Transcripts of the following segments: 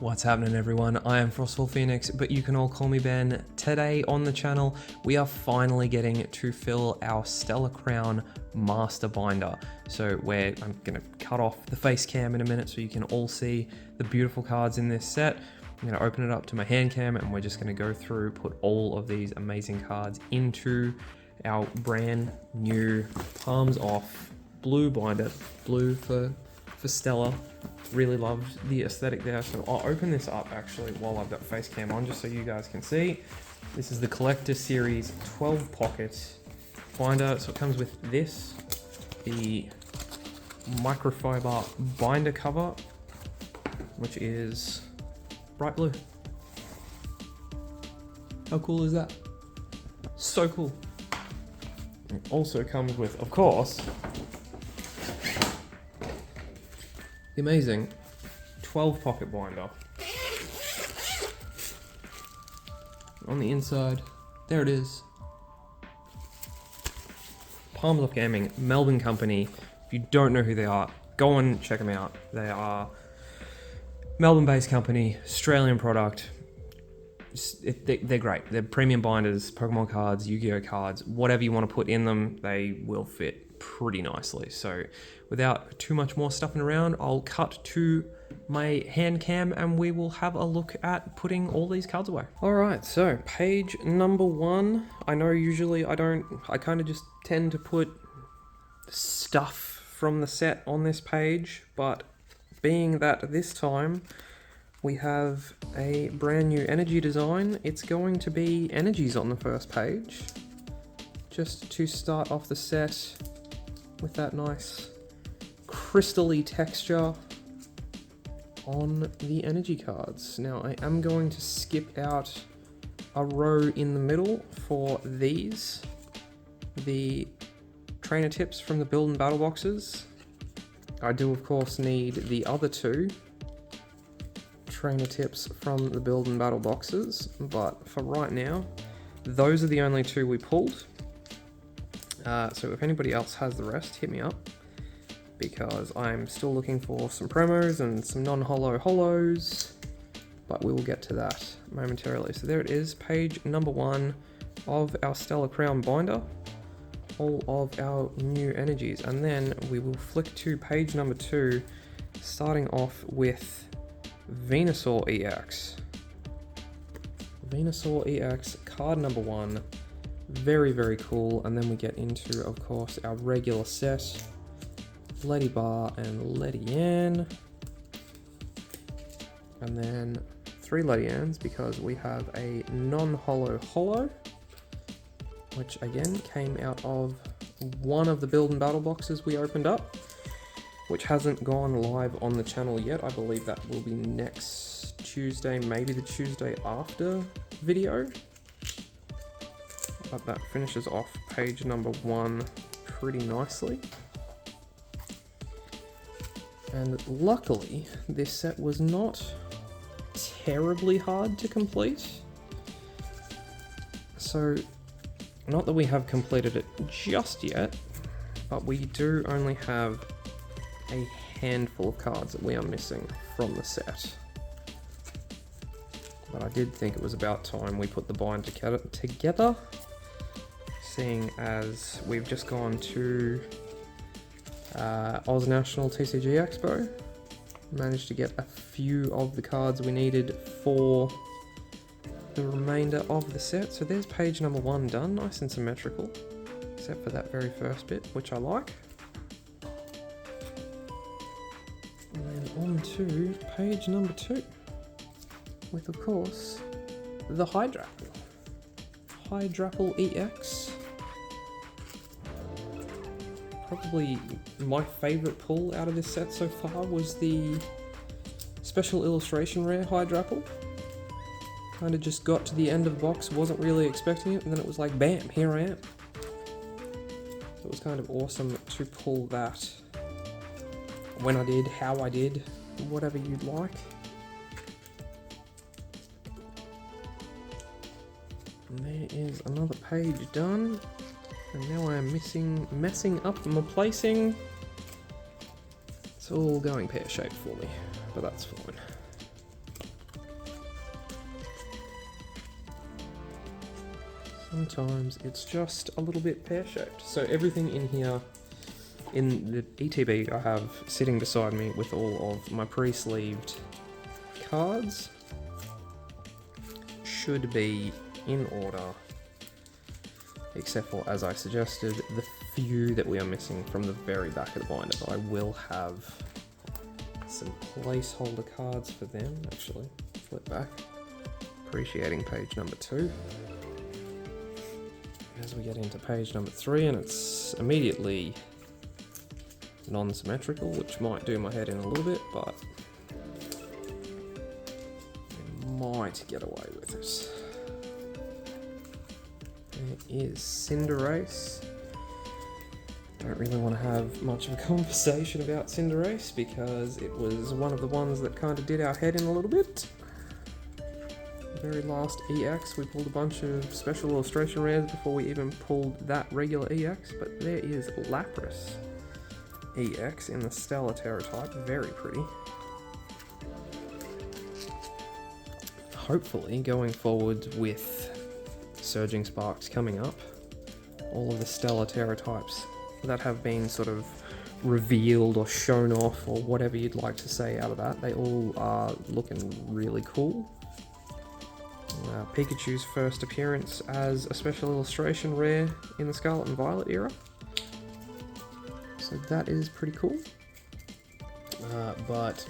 What's happening, everyone? I am Frostful Phoenix, but you can all call me Ben. Today on the channel, we are finally getting to fill our stellarcrown master binder. So I'm gonna cut off the face cam in a minute so you can all see the beautiful cards in this set. I'm gonna open it up to my hand cam and we're just gonna go through, put all of these amazing cards into our brand new palms off blue binder. Blue for Stellar. Really loved the aesthetic there, so I'll open this up actually while I've got face cam on just so you guys can see. This is the Collector Series 12 pocket binder. So it comes with this, the microfiber binder cover, which is bright blue. How cool is that? So cool. It also comes with, of course, the amazing 12 pocket binder. On the inside, there it is. Palms Off Gaming, Melbourne company. If you don't know who they are, go and check them out. They are Melbourne-based company, Australian product. They're great. They're premium binders, Pokemon cards, Yu-Gi-Oh cards, whatever you want to put in them, they will fit pretty nicely. So without too much more stuffing around, I'll cut to my hand cam and we will have a look at putting all these cards away. All right, so page number 1. I know usually I kind of just tend to put stuff from the set on this page, but being that this time we have a brand new energy design, it's going to be energies on the first page, just to start off the set with that nice crystal-y texture on the energy cards. Now I am going to skip out a row in the middle for these, the trainer tips from the build and battle boxes. I do of course need the other two trainer tips from the build and battle boxes, but for right now, those are the only two we pulled. So if anybody else has the rest, hit me up, because I'm still looking for some promos and some non-holo holos, but we will get to that momentarily. So there it is, page number 1 of our stellarcrown binder, all of our new energies, and then we will flick to page number 2, starting off with Venusaur EX. Venusaur EX, card number 1. Very, very cool. And then we get into, of course, our regular set. Letty Bar and Letty Ann. And then 3 Letty Anns because we have a non-holo holo, which again came out of one of the build and battle boxes we opened up, which hasn't gone live on the channel yet. I believe that will be next Tuesday, maybe the Tuesday after video. But that finishes off page number 1 pretty nicely. And luckily, this set was not terribly hard to complete. So, not that we have completed it just yet, but we do only have a handful of cards that we are missing from the set. But I did think it was about time we put the bind together, seeing as we've just gone to Oz National TCG Expo, managed to get a few of the cards we needed for the remainder of the set. So there's page number 1 done, nice and symmetrical, except for that very first bit, which I like. And then on to page number 2, with of course the Hydrapple EX. Probably my favorite pull out of this set so far was the special illustration rare Hydrapple. Kind of just got to the end of the box, wasn't really expecting it, and then it was like, bam, here I am. So it was kind of awesome to pull that when I did, how I did, whatever you'd like. And there is another page done. And now I am messing up my placing. It's all going pear-shaped for me, but that's fine. Sometimes it's just a little bit pear-shaped. So everything in here, in the ETB I have sitting beside me with all of my pre-sleeved cards, should be in order, except for, as I suggested, the few that we are missing from the very back of the binder. But I will have some placeholder cards for them. Actually, flip back. Appreciating page number 2. As we get into page number 3, and it's immediately non-symmetrical, which might do my head in a little bit, but I might get away with this. There is Cinderace. Don't really want to have much of a conversation about Cinderace because it was one of the ones that kind of did our head in a little bit. Very last EX, we pulled a bunch of special illustration rares before we even pulled that regular EX, but there is Lapras EX in the Stellar type, very pretty. Hopefully, going forward with Surging Sparks coming up, all of the Stellar types that have been sort of revealed or shown off or whatever you'd like to say out of that, they all are looking really cool. Pikachu's first appearance as a special illustration rare in the Scarlet and Violet era. So that is pretty cool. But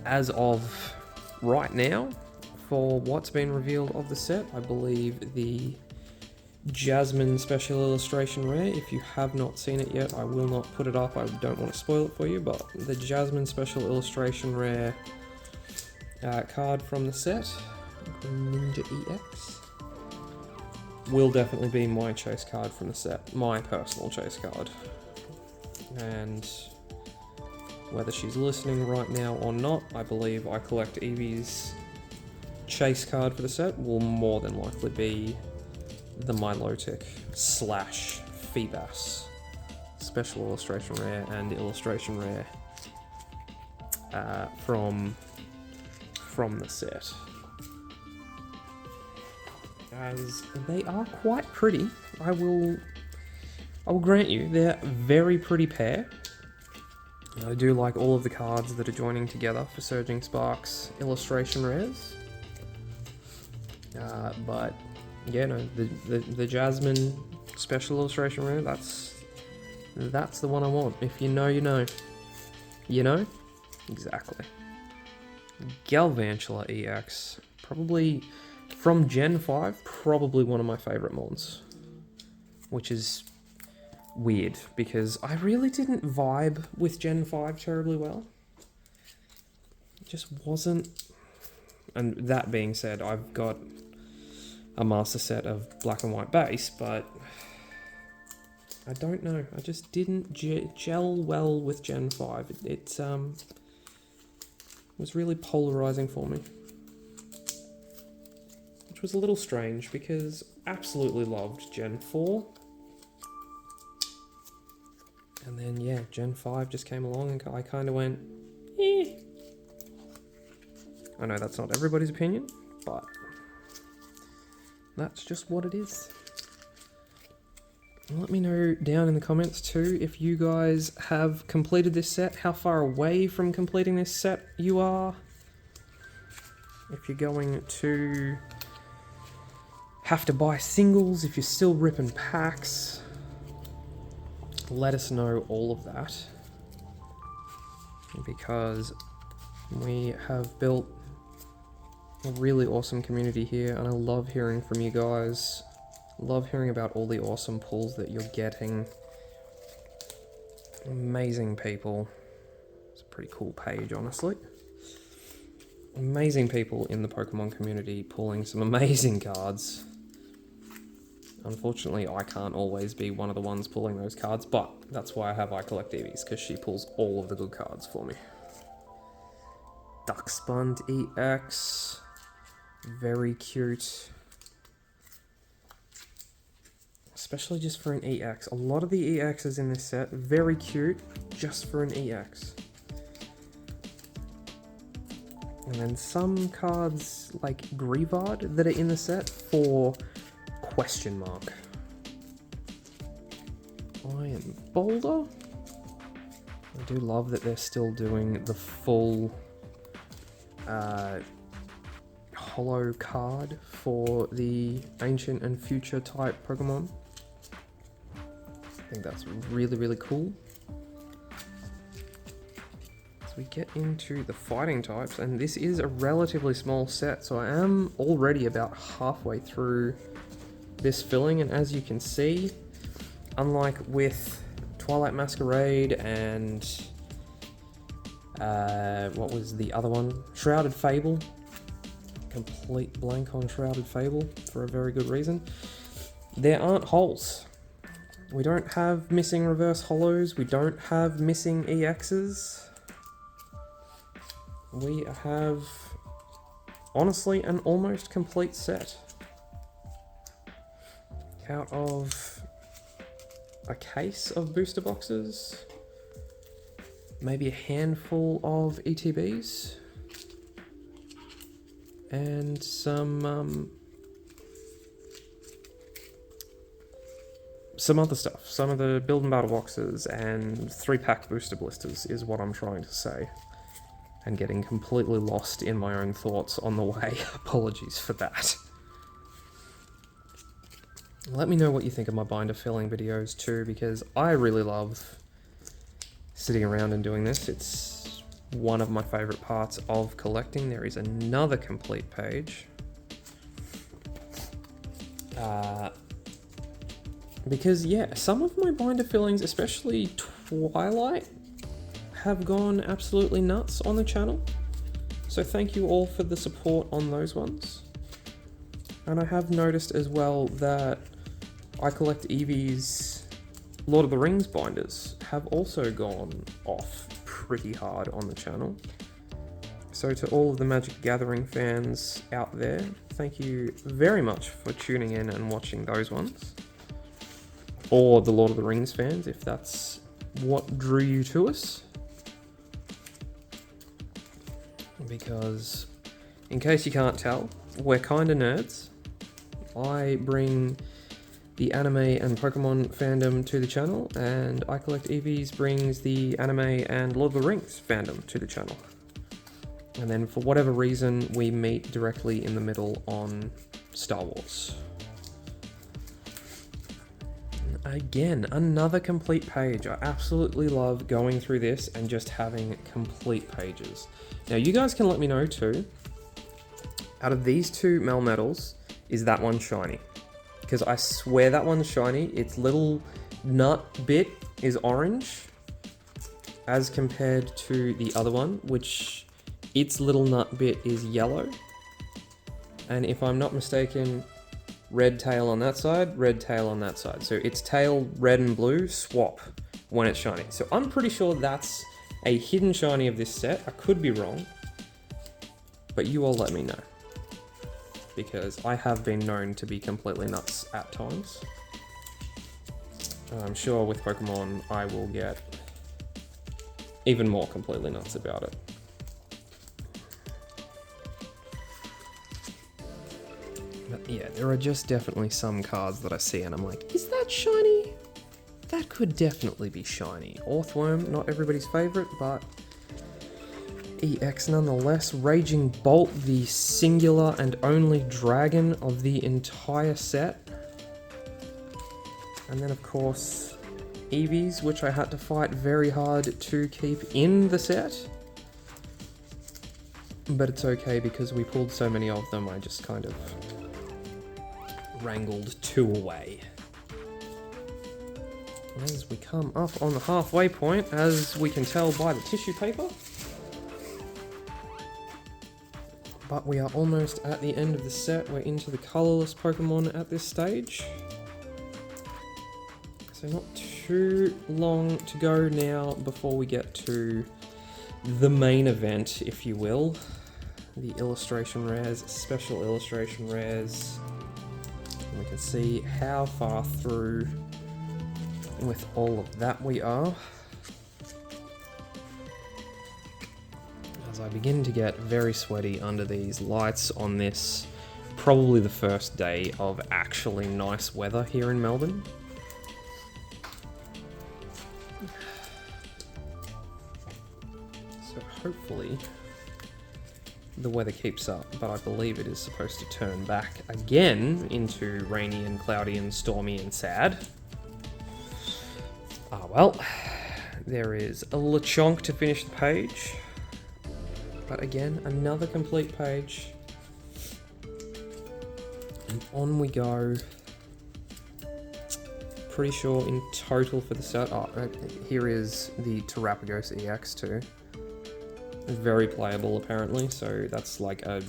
as of right now, for what's been revealed of the set, I believe the Jasmine special illustration rare, if you have not seen it yet, I will not put it up, I don't want to spoil it for you, but the Jasmine special illustration rare card from the set, Ninja EX, will definitely be my chase card from the set, my personal chase card. And whether she's listening right now or not, I believe I collect Eevee's chase card for the set will more than likely be the Milotic / Feebas special illustration rare and illustration rare from the set. As they are quite pretty, I will grant you, they're a very pretty pair. I do like all of the cards that are joining together for Surging Sparks illustration rares. But yeah, no, the Jasmine special illustration rare, that's the one I want. If you know, you know. You know? Exactly. Galvantula EX, probably from Gen 5, probably one of my favourite mons. Which is weird, because I really didn't vibe with Gen 5 terribly well. It just wasn't. And that being said, I've got a master set of black and white base, but I don't know. I just didn't gel well with Gen 5. It was really polarizing for me. Which was a little strange because absolutely loved Gen 4. And then, yeah, Gen 5 just came along and I kind of went, eh. I know that's not everybody's opinion, but that's just what it is. Let me know down in the comments too if you guys have completed this set, how far away from completing this set you are. If you're going to have to buy singles, if you're still ripping packs, let us know all of that. Because we have built a really awesome community here and I love hearing from you guys. Love hearing about all the awesome pulls that you're getting. Amazing people. It's a pretty cool page, honestly. Amazing people in the Pokemon community pulling some amazing cards. Unfortunately, I can't always be one of the ones pulling those cards, but that's why I collect Eevee's, because she pulls all of the good cards for me. Duckspund EX. Very cute. Especially just for an EX. A lot of the EXs in this set, very cute, just for an EX. And then some cards like Greavard that are in the set for question mark. I am Boulder. I do love that they're still doing the full holo card for the ancient and future type Pokemon. I think that's really, really cool. So we get into the fighting types, and this is a relatively small set, so I am already about halfway through this filling, and as you can see, unlike with Twilight Masquerade and what was the other one? Shrouded Fable. Complete blank on Shrouded Fable for a very good reason. There aren't holes. We don't have missing reverse holos. We don't have missing EXs. We have, honestly, an almost complete set. Out of a case of booster boxes, maybe a handful of ETBs, and some other stuff. Some of the build and battle boxes and 3-pack booster blisters is what I'm trying to say. And getting completely lost in my own thoughts on the way. Apologies for that. Let me know what you think of my binder filling videos too, because I really love sitting around and doing this. It's one of my favorite parts of collecting. There is another complete page. Because yeah, some of my binder fillings, especially Twilight, have gone absolutely nuts on the channel. So thank you all for the support on those ones. And I have noticed as well that I Collect Eevee's Lord of the Rings binders have also gone off pretty hard on the channel. So to all of the Magic the Gathering fans out there, thank you very much for tuning in and watching those ones. Or the Lord of the Rings fans, if that's what drew you to us. Because, in case you can't tell, we're kinda nerds. I bring the anime and Pokemon fandom to the channel, and I Collect Eevees brings the anime and Lord of the Rings fandom to the channel. And then for whatever reason, we meet directly in the middle on Star Wars. Again, another complete page. I absolutely love going through this and just having complete pages. Now you guys can let me know too, out of these two Melmetals, is that one shiny? Because I swear that one's shiny. Its little nut bit is orange as compared to the other one, which its little nut bit is yellow. And if I'm not mistaken, red tail on that side, red tail on that side. So its tail, red and blue, swap when it's shiny. So I'm pretty sure that's a hidden shiny of this set. I could be wrong, but you all let me know, because I have been known to be completely nuts at times. And I'm sure with Pokemon I will get even more completely nuts about it. But yeah, there are just definitely some cards that I see and I'm like, is that shiny? That could definitely be shiny. Orthworm, not everybody's favorite, but EX nonetheless. Raging Bolt, the singular and only dragon of the entire set. And then of course, Eevees, which I had to fight very hard to keep in the set. But it's okay because we pulled so many of them, I just kind of wrangled 2 away. As we come up on the halfway point, as we can tell by the tissue paper. But we are almost at the end of the set. We're into the colourless Pokemon at this stage. So not too long to go now before we get to the main event, if you will. The illustration rares, special illustration rares. And we can see how far through with all of that we are. As I begin to get very sweaty under these lights on this probably the first day of actually nice weather here in Melbourne. So hopefully the weather keeps up, but I believe it is supposed to turn back again into rainy and cloudy and stormy and sad. Ah well, there is a Lechonk to finish the page, but again, another complete page. And on we go. Pretty sure in total for the set, here is the Terrapagos EX too. Very playable apparently, so that's like a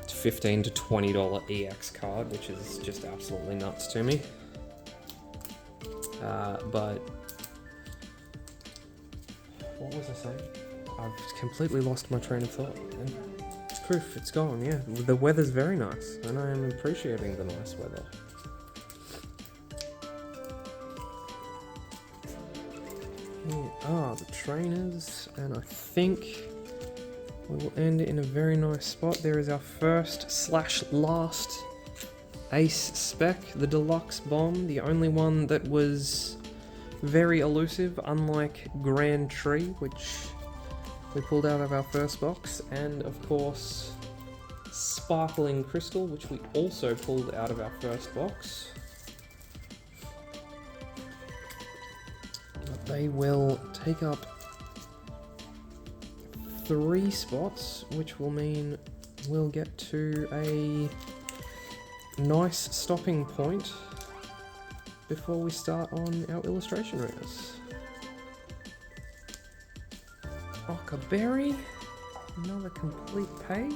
$15 to $20 EX card, which is just absolutely nuts to me. But what was I saying? I've completely lost my train of thought. Poof, it's gone, yeah. The weather's very nice, and I am appreciating the nice weather. Here are the trainers, and I think we will end in a very nice spot. There is our first / last Ace spec, the Deluxe Bomb, the only one that was very elusive, unlike Grand Tree, which we pulled out of our first box, and of course Sparkling Crystal, which we also pulled out of our first box. But they will take up 3 spots, which will mean we'll get to a nice stopping point before we start on our illustration rares. Berry, another complete page.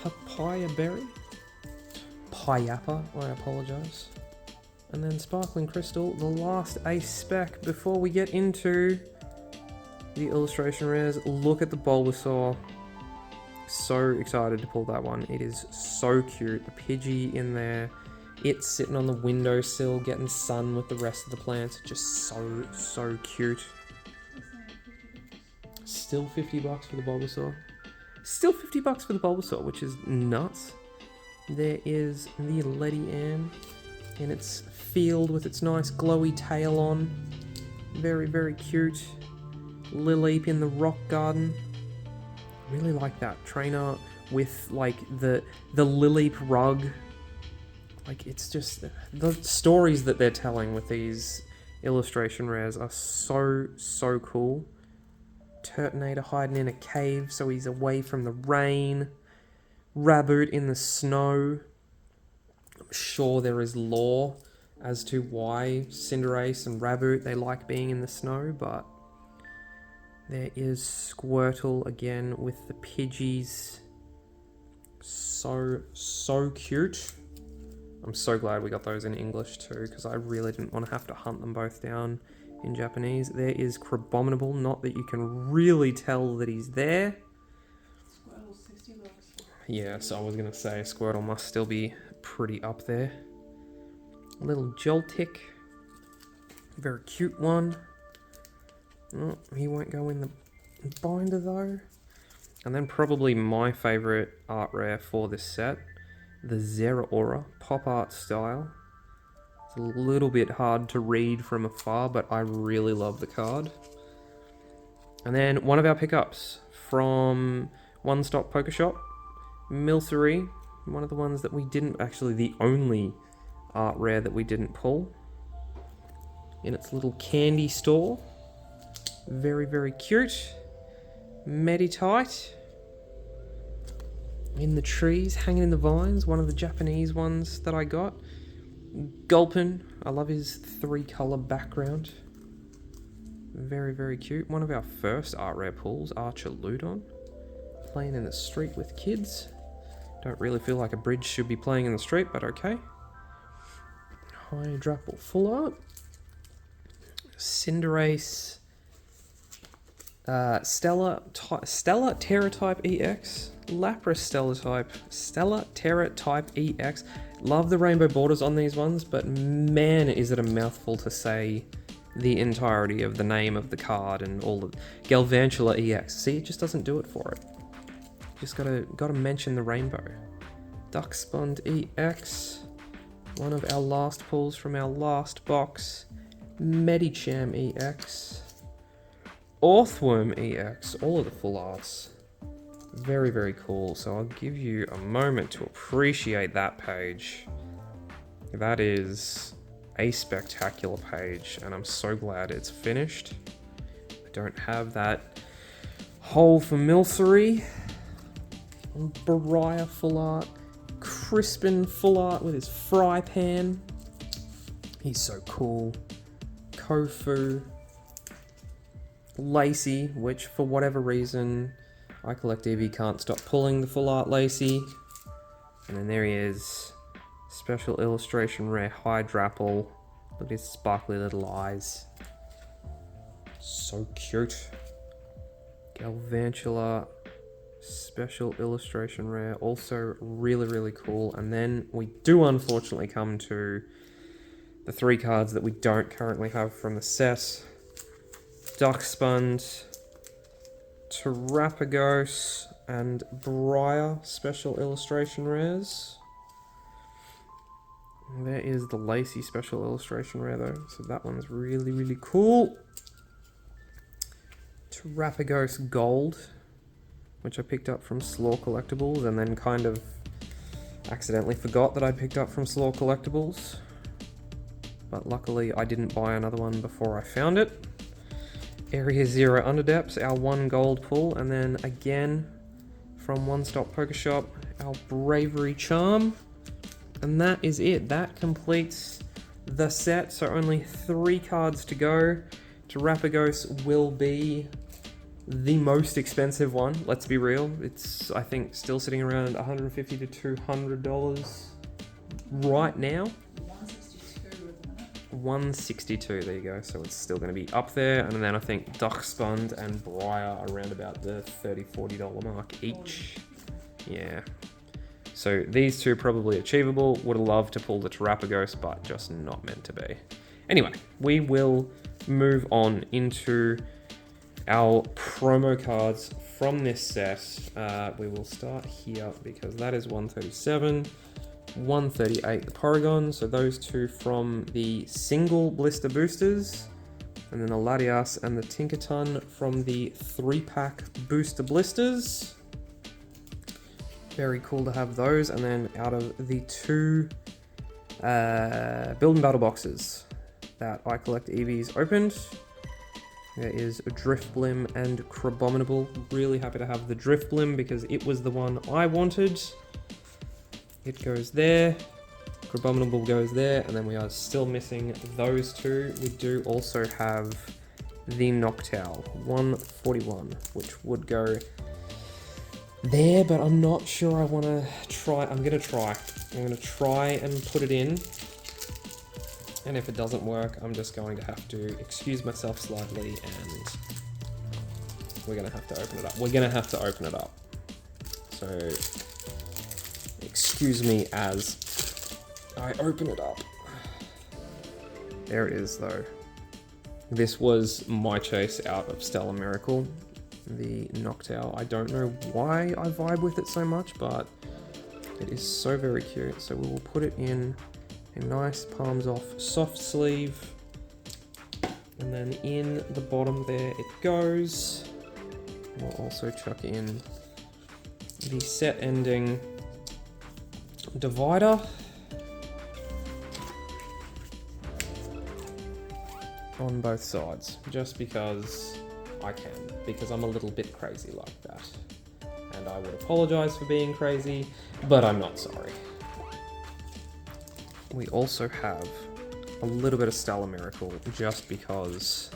Papaya Berry, Payappa, I apologise. And then Sparkling Crystal, the last Ace spec before we get into the illustration rares. Look at the Bulbasaur. So excited to pull that one. It is so cute. A Pidgey in there. It's sitting on the windowsill getting sun with the rest of the plants. Just so cute. Still $50 for the Bulbasaur. Still $50 for the Bulbasaur, which is nuts. There is the Lady Ann in its field with its nice glowy tail on. Very cute. Lileep in the rock garden. Really like that trainer with like the Lileep rug. Like, it's just the stories that they're telling with these illustration rares are so cool. Turtonator hiding in a cave so he's away from the rain. Raboot in the snow. I'm sure there is lore as to why Cinderace and Raboot, they like being in the snow, but there is Squirtle again with the Pidgeys. So cute. I'm so glad we got those in English too, because I really didn't want to have to hunt them both down in Japanese. There is Crabominable, not that you can really tell that he's there. Squirtle's $60. Yeah, so I was going to say Squirtle must still be pretty up there. Little Joltik. Very cute one. Oh, he won't go in the binder though. And then probably my favourite art rare for this set, the Zeraora pop art style. It's a little bit hard to read from afar, but I really love the card. And then one of our pickups from One Stop Poker Shop, Milcery, one of the ones that we didn't, actually the only art rare that we didn't pull, in its little candy store. Very cute. Meditite in the trees, hanging in the vines, one of the Japanese ones that I got. Gulpin, I love his 3-colour background. Very cute. One of our first art rare pulls, Archaludon, playing in the street with kids. Don't really feel like a bridge should be playing in the street, but okay. Hydrapple full art. Cinderace, Stellar Terra Type EX, Lapras Stellar Terra Type EX. Love the rainbow borders on these ones, but man, is it a mouthful to say the entirety of the name of the card and all the Galvantula EX. See, it just doesn't do it for it. Just gotta mention the rainbow. Duckspond EX, one of our last pulls from our last box. Medicham EX, Orthworm EX, all of the full arts. Very, very cool. So I'll give you a moment to appreciate that page. That is a spectacular page, and I'm so glad it's finished. I don't have that hole for Milcery. Baraya full art. Crispin full art with his fry pan. He's so cool. Kofu. Lacey, which for whatever reason, I Collect Eevee can't stop pulling the full art Lacey. And then there he is. Special illustration rare Hydrapple. Look at his sparkly little eyes. So cute. Galvantula. Special illustration rare. Also really, really cool. And then we do unfortunately come to the 3 cards that we don't currently have from the set. Duckspund, Terrapagos, and Briar special illustration rares. There is the Lacey special illustration rare though, so that one's really, really cool. Terrapagos Gold, which I picked up from Slaw Collectibles and then kind of accidentally forgot that I picked up from Slaw Collectibles. But luckily I didn't buy another one before I found it. Area Zero Underdepths, our 1 gold pull, and then again from One Stop Poker Shop, our Bravery Charm. And that is it. That completes the set. So only 3 cards to go. Terrapagos will be the most expensive one. Let's be real. It's, I think, still sitting around $150 to $200 right now. 162, there you go. So it's still going to be up there. And then I think Duckspund and Briar around about the $30, $40 mark each. Yeah. So these 2 probably achievable. Would have loved to pull the Terrapagos, but just not meant to be. Anyway, we will move on into our promo cards from this set. We will start here because that is 137. 138 the Porygon, so those 2 from the single blister boosters, and then the Latias and the Tinkaton from the 3-pack booster blisters. Very cool to have those. And then out of the 2 Build and Battle boxes that I Collect Eevees opened, there is a Drifblim and Crabominable. Really happy to have the Drifblim because it was the one I wanted. It goes there, Crabominable goes there, and then we are still missing those 2. We do also have the Noctowl, 141, which would go there, but I'm not sure I want to try. I'm going to try and put it in, and if it doesn't work, I'm just going to have to excuse myself slightly, and we're going to have to open it up. So excuse me as I open it up. There it is though. This was my chase out of Stellar Miracle, the Noctowl. I don't know why I vibe with it so much, but it is so very cute. So we will put it in a nice palms off soft sleeve, and then in the bottom there it goes. We'll also chuck in the set ending divider on both sides, just because I can, because I'm a little bit crazy like that, and I would apologize for being crazy, but I'm not sorry. We also have a little bit of Stellar Miracle, just because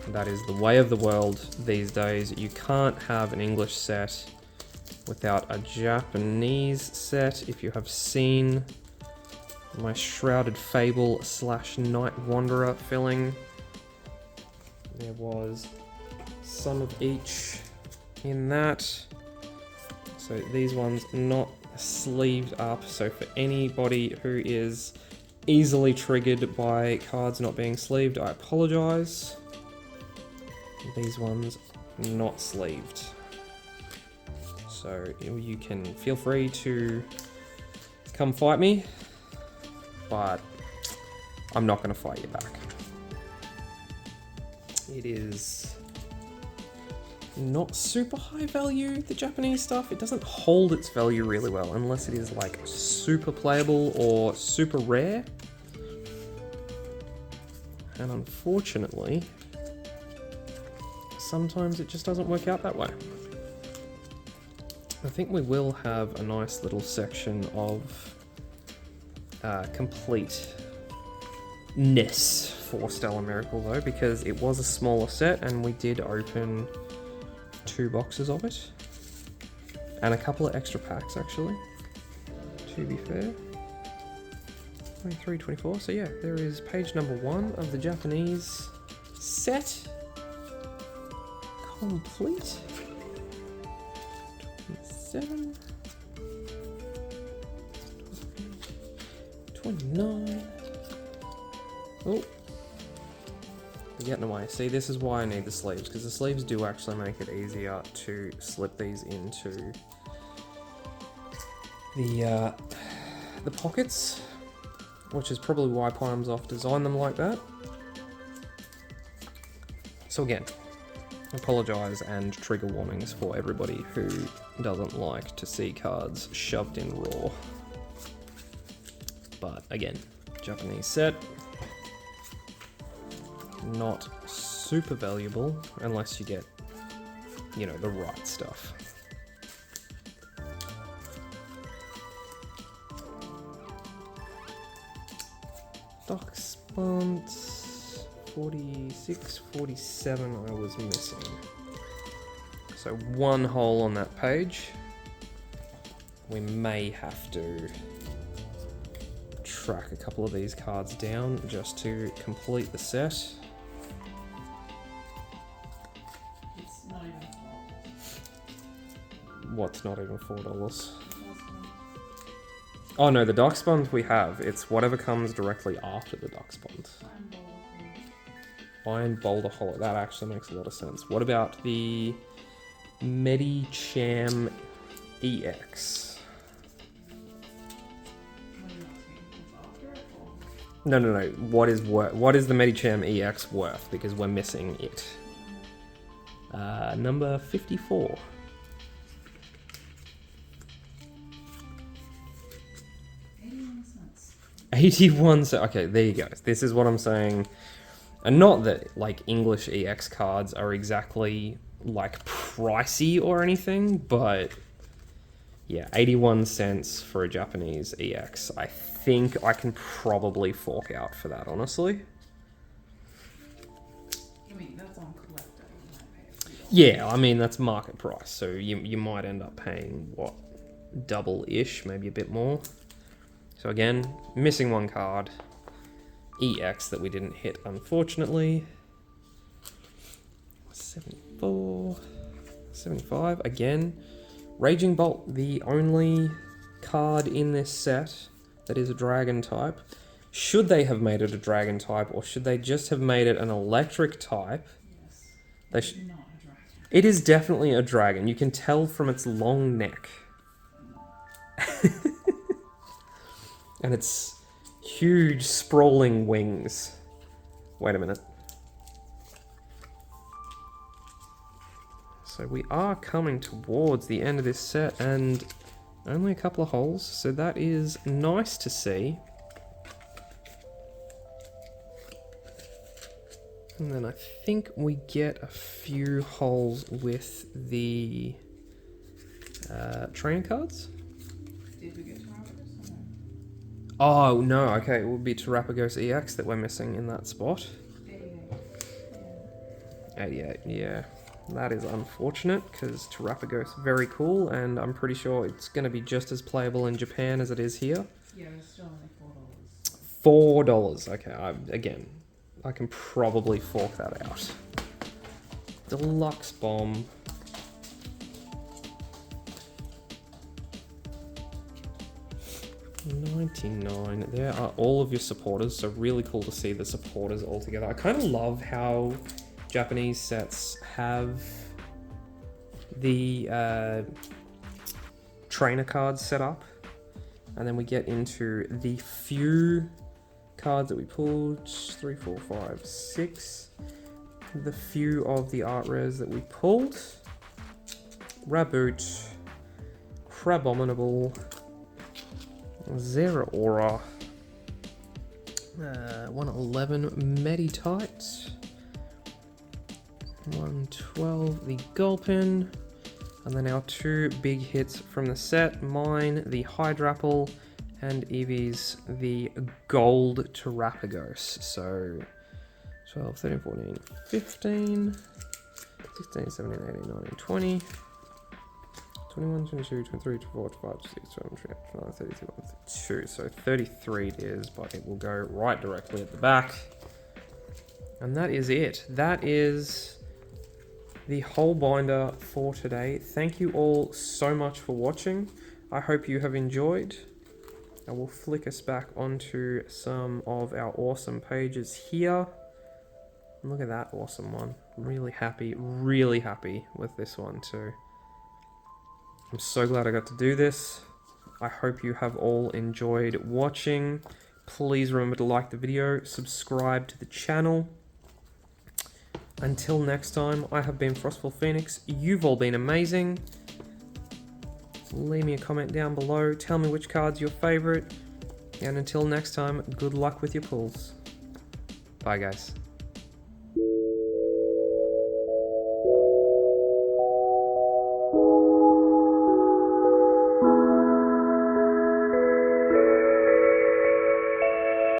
that is the way of the world these days. You can't have an English set without a Japanese set. If you have seen my Shrouded Fable / Night Wanderer filling, there was some of each in that. So these ones not sleeved up, so for anybody who is easily triggered by cards not being sleeved, I apologize. These ones not sleeved. So you can feel free to come fight me, but I'm not going to fight you back. It is not super high value, the Japanese stuff. It doesn't hold its value really well unless it is like super playable or super rare. And unfortunately, sometimes it just doesn't work out that way. I think we will have a nice little section of completeness for Stellar Miracle though, because it was a smaller set and we did open 2 boxes of it. And a couple of extra packs actually, to be fair. 23, 24, so yeah, there is page number 1 of the Japanese set. Complete. 27, 29. Oh, they're getting away. See, this is why I need the sleeves, because the sleeves do actually make it easier to slip these into the pockets, which is probably why Palms Off designed them like that. So again, apologise and trigger warnings for everybody who doesn't like to see cards shoved in raw. But again, Japanese set, not super valuable unless you get, you know, the right stuff. Dock Spunt, 46, 47 I was missing. So 1 hole on that page. We may have to track a couple of these cards down just to complete the set. It's not even $4. What's not even $4? Oh no, the Dock Spunt we have. It's whatever comes directly after the Dock Spunt. Iron Boulder Hollow. That actually makes a lot of sense. What about the Medicham EX? No. What is the Medicham EX worth? Because we're missing it. Number 54. 81 cents. Okay, there you go. This is what I'm saying. And not that like English EX cards are exactly like pricey or anything, but yeah, 81 cents for a Japanese EX. I think I can probably fork out for that, honestly. I mean, that's on collector. You might pay a few dollars. Yeah, I mean, that's market price. So you might end up paying, what, double-ish, maybe a bit more. So again, missing 1 card. EX that we didn't hit, unfortunately. 74, 75, again. Raging Bolt, the only card in this set that is a dragon type. Should they have made it a dragon type, or should they just have made it an electric type? Yes. They It's not a dragon. It is definitely a dragon. You can tell from its long neck. And its huge sprawling wings. Wait a minute. So we are coming towards the end of this set and only a couple of holes, so that is nice to see. And then I think we get a few holes with the train cards. Did we get to Roberts? Oh, no, okay, it would be Terrapagos EX that we're missing in that spot. 88, yeah. That is unfortunate, because Terrapagos very cool, and I'm pretty sure it's going to be just as playable in Japan as it is here. Yeah, it's still only $4. $4, okay, again, I can probably fork that out. Deluxe Bomb. $99. There are all of your supporters, so really cool to see the supporters all together. I kind of love how Japanese sets have the trainer cards set up, and then we get into the few cards that we pulled. 3, 4, 5, 6. The few of the art rares that we pulled. Raboot, Crabominable, Zeraora, 111 Meditite, 112 the Gulpin, and then our 2 big hits from the set, mine the Hydrapple, and Eevee's the Gold Terrapagos. So 12, 13, 14, 15, 16, 17, 18, 19, 20, 21, 22, 23, 24, 25, 26, 27, 29, 30, 31, 32. So 33 it is, but it will go right directly at the back. And that is it. That is the whole binder for today. Thank you all so much for watching. I hope you have enjoyed. I will flick us back onto some of our awesome pages here. And look at that awesome one. Really happy with this one too. I'm so glad I got to do this. I hope you have all enjoyed watching. Please remember to like the video, subscribe to the channel. Until next time, I have been Frostful Phoenix. You've all been amazing. Leave me a comment down below. Tell me which card's your favorite. And until next time, good luck with your pulls. Bye guys.